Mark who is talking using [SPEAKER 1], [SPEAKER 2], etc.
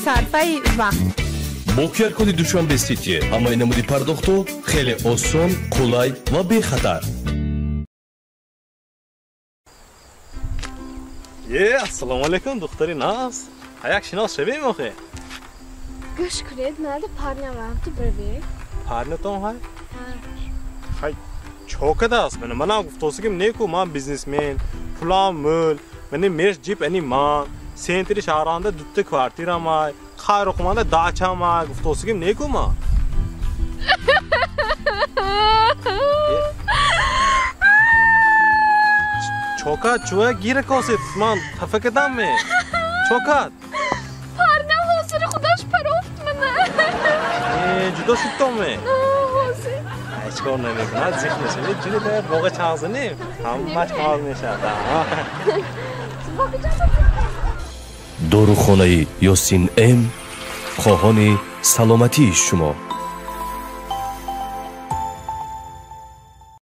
[SPEAKER 1] صرفه وقت.
[SPEAKER 2] با QR-коди Душанбе Сити ҳамаи намуди пардохтҳо хеле осон, қулай ва бехатар.
[SPEAKER 3] Assalomu alaykum doktori Naz. Ayak shinos shavim oxe.
[SPEAKER 4] Gosh kured nerede parne vaqti birvi?
[SPEAKER 3] Parne tom hay? Hay. Chokadas. Mana guftosigim neku man biznesmen, pulam mul, meni mesh jeep ani man, sentri shahranda dutte kvartiram ay, khayroqmanda dacham ay, guftosigim neku man. Çokat çuğa gire kosit man tafakadam mı? Çokat.
[SPEAKER 4] Parne hosiri xudosh paroft mana.
[SPEAKER 3] Juda şuttum mı?
[SPEAKER 4] Hosi.
[SPEAKER 3] Hiç görmemek lan zihnesini cüde de boğa çağzını. Tam maç kalmışa da.
[SPEAKER 2] Dorukhonayi Yosin M khohoni salomati shuma.